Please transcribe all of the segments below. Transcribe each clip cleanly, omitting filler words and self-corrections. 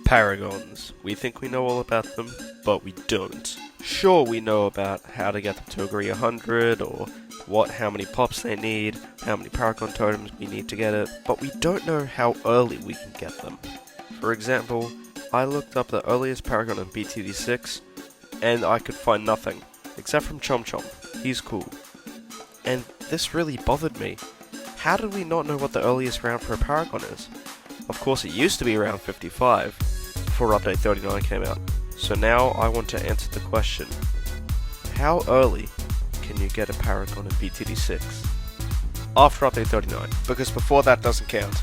Paragons. We think we know all about them, but we don't. Sure, we know about how to get them to agree 100, or how many pops they need, how many Paragon totems we need to get it, but we don't know how early we can get them. For example, I looked up the earliest Paragon in Btd6, and I could find nothing, except from Chom Chom. He's cool. And this really bothered me. How did we not know what the earliest round for a Paragon is? Of course, it used to be around 55, before Update 39 came out. So now I want to answer the question, how early can you get a Paragon in Btd6? After Update 39, because before that doesn't count.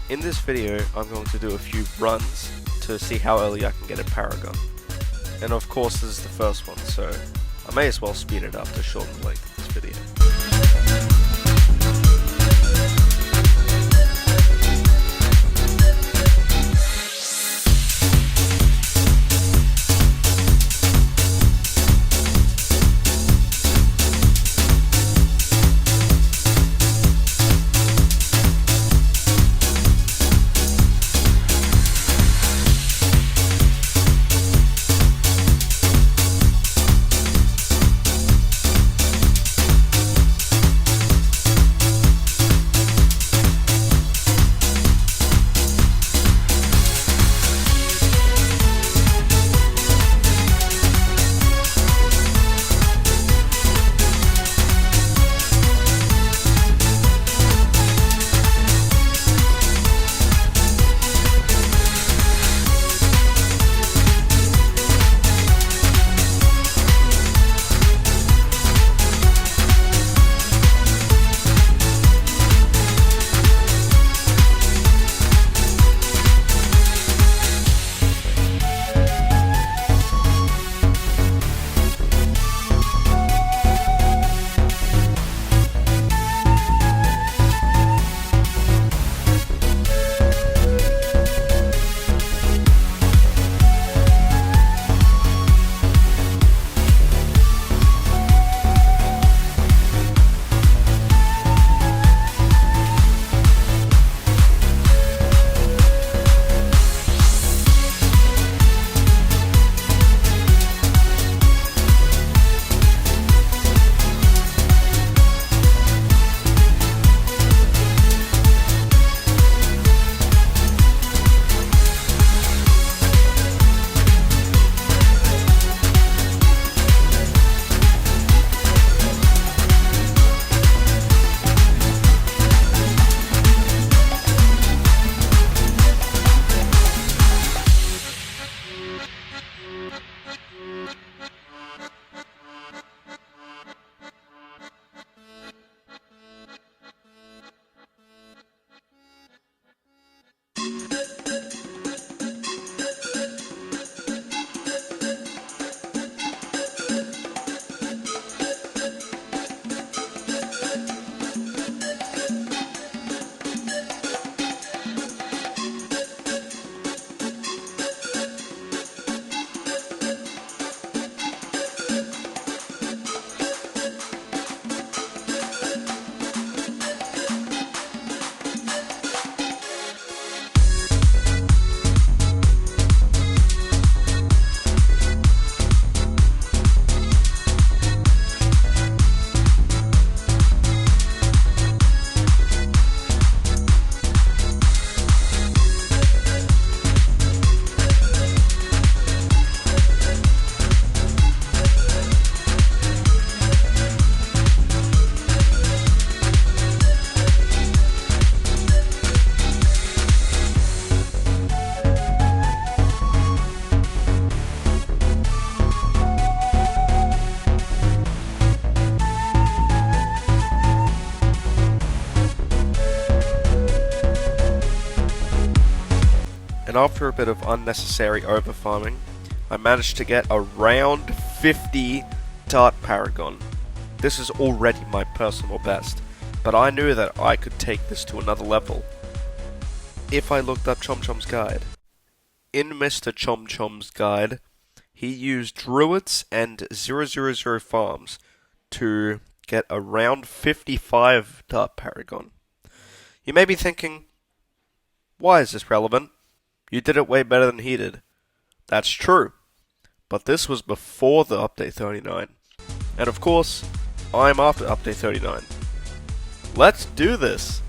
In this video, I'm going to do a few runs to see how early I can get a Paragon. And of course, this is the first one, so I may as well speed it up to shorten the length of this video. And after a bit of unnecessary overfarming, I managed to get a round 50 Dart Paragon. This is already my personal best, but I knew that I could take this to another level if I looked up Chom Chom's guide. In Mr. Chom Chom's guide, he used Druids and 000 farms to get a round 55 Dart Paragon. You may be thinking, why is this relevant? You did it way better than he did. That's true. But this was before the update 39. And of course, I'm after update 39. Let's do this!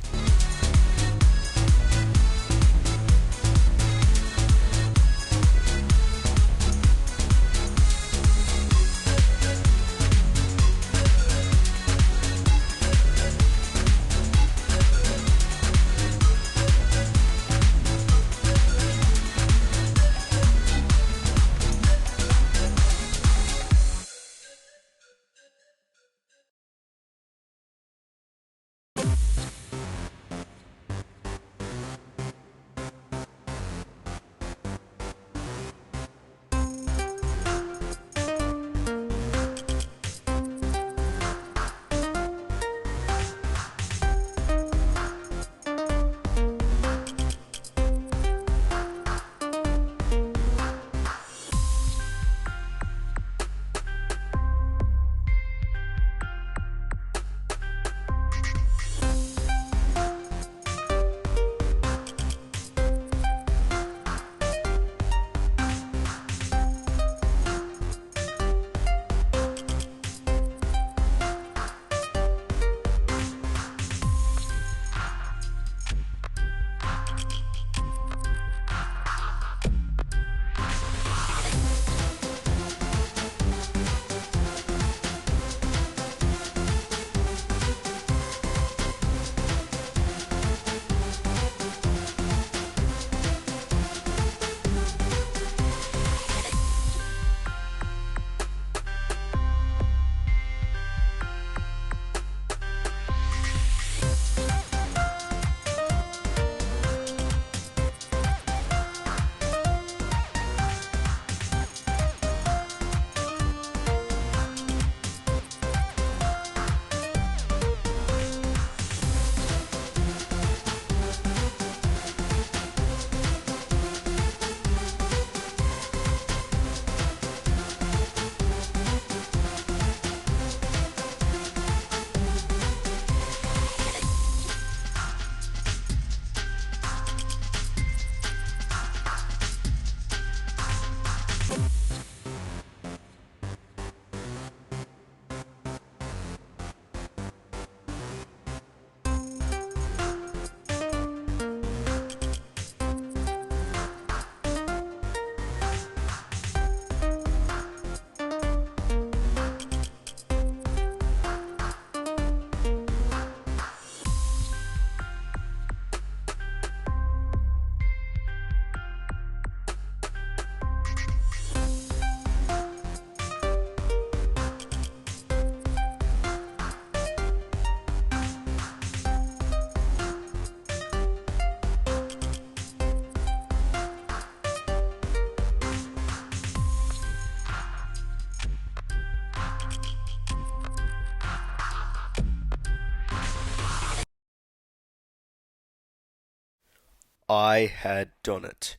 I had done it.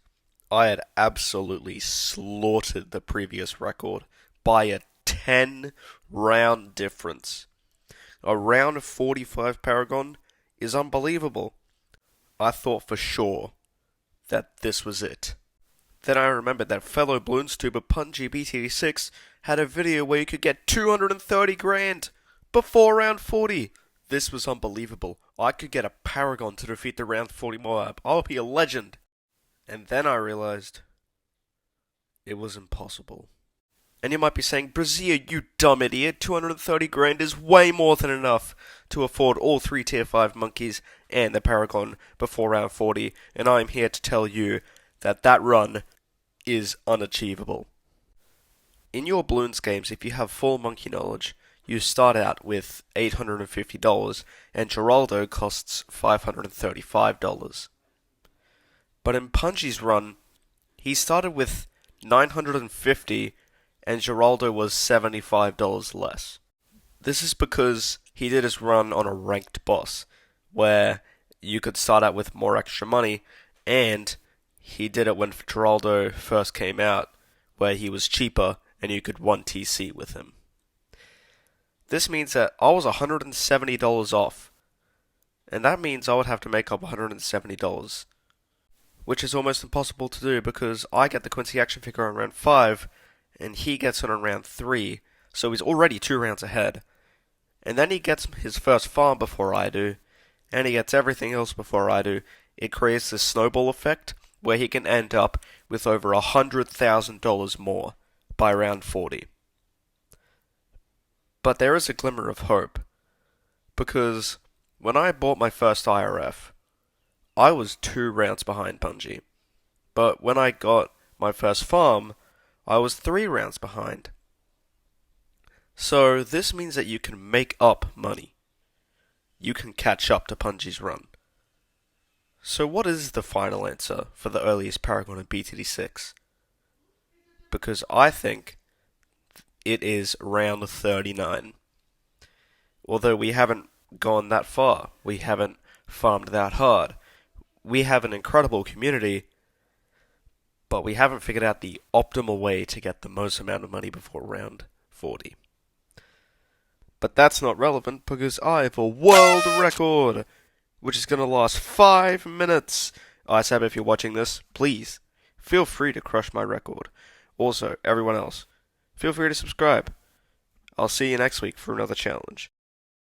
I had absolutely slaughtered the previous record by a 10 round difference. A round of 45 Paragon is unbelievable. I thought for sure that this was it. Then I remembered that fellow Bloonstuber Punji Btd6 had a video where you could get 230 grand before round 40. This was unbelievable. I could get a Paragon to defeat the round 40 Moab. I'll be a legend. And then I realized it was impossible. And you might be saying, Brazier, you dumb idiot, 230 grand is way more than enough to afford all 3 tier 5 monkeys and the Paragon before round 40, and I'm here to tell you that that run is unachievable. In your Bloons games, if you have full monkey knowledge, you start out with $850, and Geraldo costs $535. But in Punji's run, he started with $950, and Geraldo was $75 less. This is because he did his run on a ranked boss, where you could start out with more extra money, and he did it when Geraldo first came out, where he was cheaper, and you could 1TC with him. This means that I was $170 off, and that means I would have to make up $170 which is almost impossible to do because I get the Quincy action figure on round 5, and he gets it on round 3, so he's already 2 rounds ahead. And then he gets his first farm before I do, and he gets everything else before I do. It creates this snowball effect where he can end up with over $100,000 more by round 40. But there is a glimmer of hope, because when I bought my first IRF, I was 2 rounds behind Bungie. But when I got my first farm, I was 3 rounds behind. So this means that you can make up money. You can catch up to Bungie's run. So what is the final answer for the earliest Paragon in Btd6? Because I think it is round 39. Although we haven't gone that far, we haven't farmed that hard, we have an incredible community, but we haven't figured out the optimal way to get the most amount of money before round 40. But that's not relevant because I have a world record, which is going to last 5 minutes. Sab, if you're watching this, please, feel free to crush my record. Also, everyone else, feel free to subscribe. I'll see you next week for another challenge.